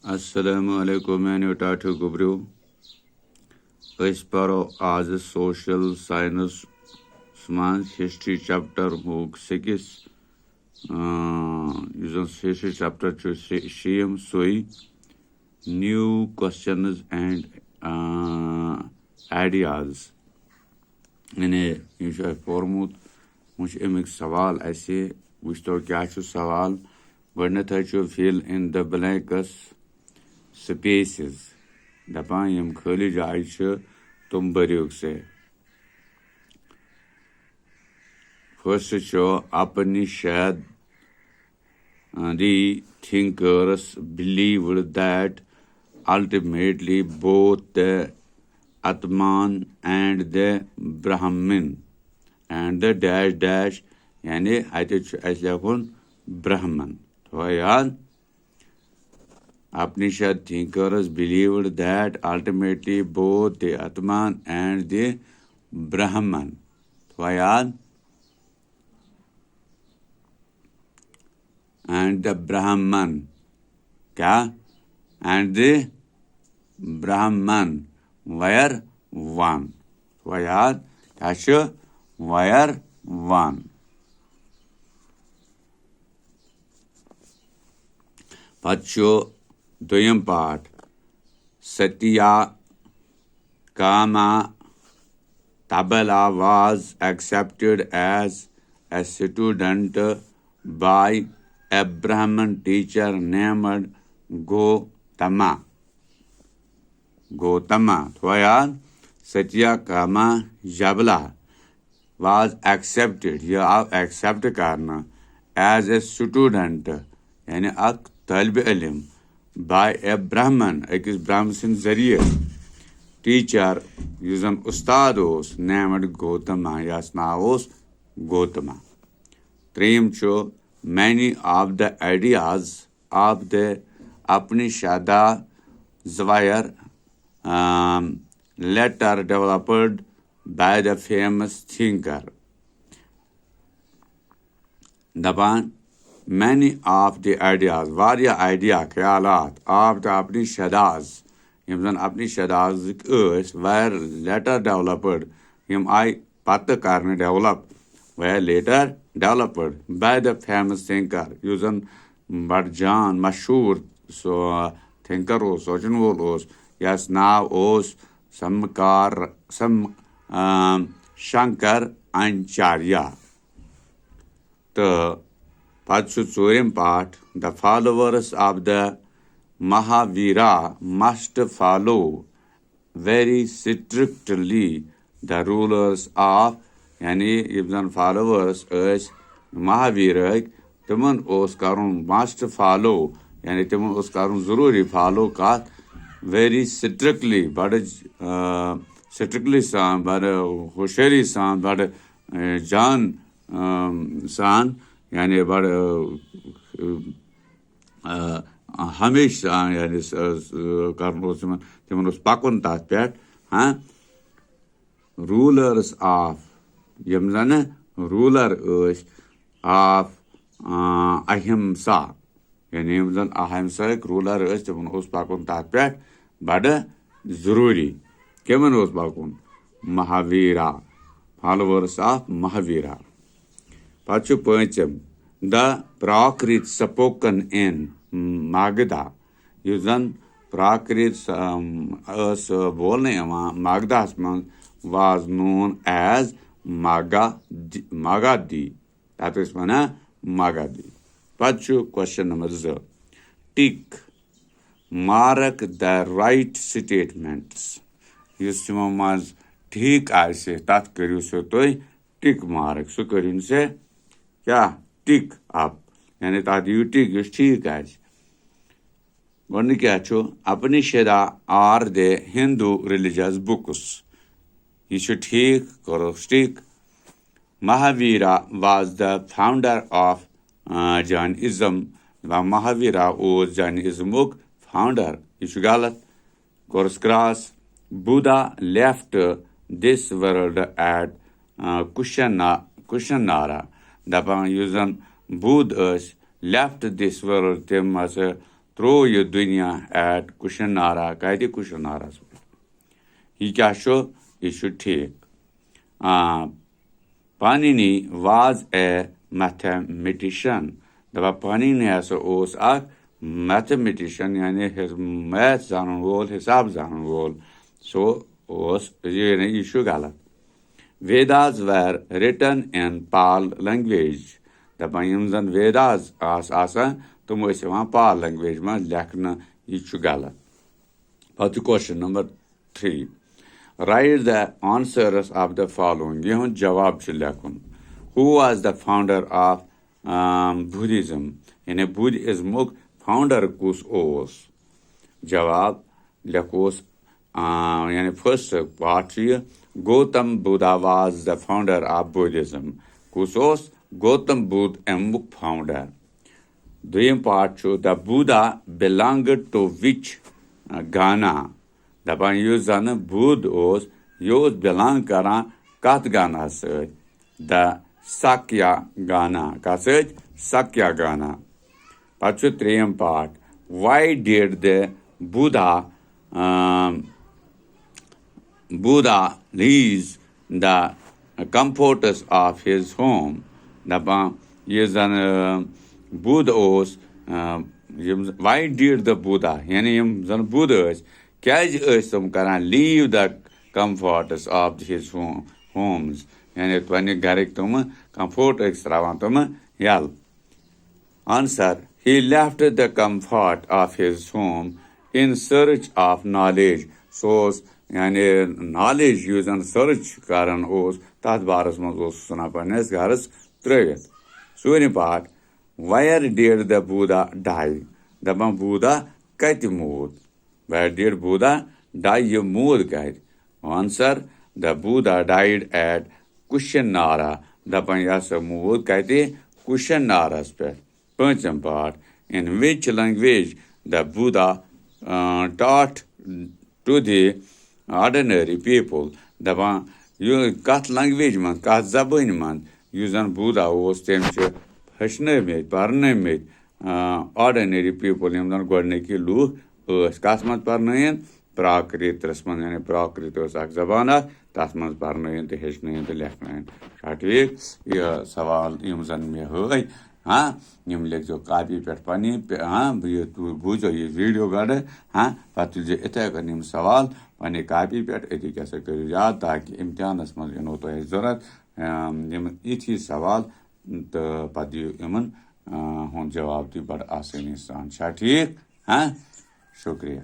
Assalamu alaikum, and Tatu Gubru. Paro as social science science history chapter hook 6. History chapter to Shim Sui. New questions and ideas. यानी ये फॉर्मूत मुझे एक सवाल ऐसे वुश्तो क्या चु सवाल गणित है fill in the blanks spaces दपान यम खाली जाय छु तुम बरियोग से फर्स्ट छु Upanishad the thinkers believed that ultimately both the Atman and the Brahman and the dash यानी ऐसे Brahman तो याद Upanishad thinkers believed that ultimately both the Atman and the Brahman तो याद and the Brahman क्या and the Brahman were one. Wayad, Tasha, were one. Pacho, Doyam part. Satya Kama Tabala was accepted as a student by a Brahman teacher named Gotama. Twayad Satya Kama Jabla was accepted karna as a student yani ak talib ilm by a Brahman ekis Brahman sin zariye teacher using ustados named Gotama yasnaos Gotama Trim cho many of the ideas of the Upanishad were later developed by the famous thinker. Daban, many of the ideas, various idea, khayalat of the Upanishads, Upanishads were later developed. Were later developed by the famous thinker using Barjan, Mashur, so thinker was, was. Yes, now was Shankar Acharya. The Pachuchurim part, the followers of the Mahavira must follow very strictly the rulers of yani even followers as Mahavira, Timan Oskarun must follow, yani Timan Oskarun Zururi follow Kat. Very strictly, but strictly san, but Hosheri san, but Jan san, yani but Hamish san, yani Karnos Timanos Pakun Tatpet, huh? Rulers of Yamzana, ruler of Ahimsa. Yani Yamzan Ahimsa, ruler is Timanos Pakun Tatpet. Bada Zururi. Keman was Bakun? Mahavira. Followers of Mahavira. Pachu Poechem. The Prakrit spoken in Magda. Usan Prakrit as Magda was known as Magadi. That is Magadi. Pachu question number 0. Tik. Mark the right statements. Yustimaz ठीक ऐसे तात करियो सो तो tick mark so करिन से क्या टिक आप यानी तात यू टिक यू ठीक है वन क्या छो Upanishad are the Hindu religious books. You should ठीक करो टिक Mahavira was the founder of Jainism. Mahavira was Jainism book founder. Ishugalat, Korsgras, Buddha left this world at Kushanara. The Buddha left this world them as त्रो ये दुनिया at Kushinara कह कुशनारास यह ठीक Panini was a mathematician दपा पानिनी हसा ओस अख मैथमेटिशियन यानी मैथ जानन वोल हिसाब जानन वोल सो ओस यह गलत Vedas were written in Pali language दपान यम जन वेदास आसान तुम पाल लैंग्वेज में लेखन यह गलत पत question number 3 Write the answers of the following. यह जवाब लेखन Who was the founder of Buddhism? यानी बुद्धिज्म फाउंडर कुस ओस जवाब लेखोस यानी first part Gautam Buddha was the founder of Buddhism. कुस ओस गौतम बुद्ध अमुक फाउंडर दोयम part the Buddha belonged to which Ghana? दपान युस जन बुद्ध ओस यह बिलोंग करान कत गाना सत द सक्या गाना कत सत सक्या गाना पत त्रेयम part why did the Buddha leave the comforts of his home दपान यह जन बुद्ध ओस वाई डिड द बुद्धा यानी यम जन बुद्ध तुम करान leave the comforts of his homes यानी पे घर तुम कंफर्ट त्रावान तुम यल answer he left the comfort of his home in search of knowledge so यानी नॉलेज यूजन सर्च करान तथ बारस मना पन्नस घरस त्रित सूर्य पाठ where did the Buddha die दपान बुद्धा कत मूद Where did Buddha die? You mood guide. Answer: the Buddha died at Kushanara. The Panyasa mood guide Kushanara's pet. Pancham part. In which language the Buddha taught to the ordinary people? The you cut language man, cut zabun man. Using Buddha was them hashne made, parne made ordinary people. Him not got neki lu. कस मज पर्न प्राकृत रस्मन यानी प्राकृत जबान तथ मज पर्न तो हेचन तो लेखन ठीक यह सवाल यम जन मे हई हाँ यम लिखो कापी पे पन्नी हाँ बूझो ये वीडियो गढ़ हाँ पे तुझे इथे कन सवाल पे कापी पे अति क्या करो याद ताकि इम्तिहानस मज इन तुम जरूरत यथी सवाल तो पे इन हूँ जवाब दी बड़ आसानी सान ठीक हाँ शुक्रिया।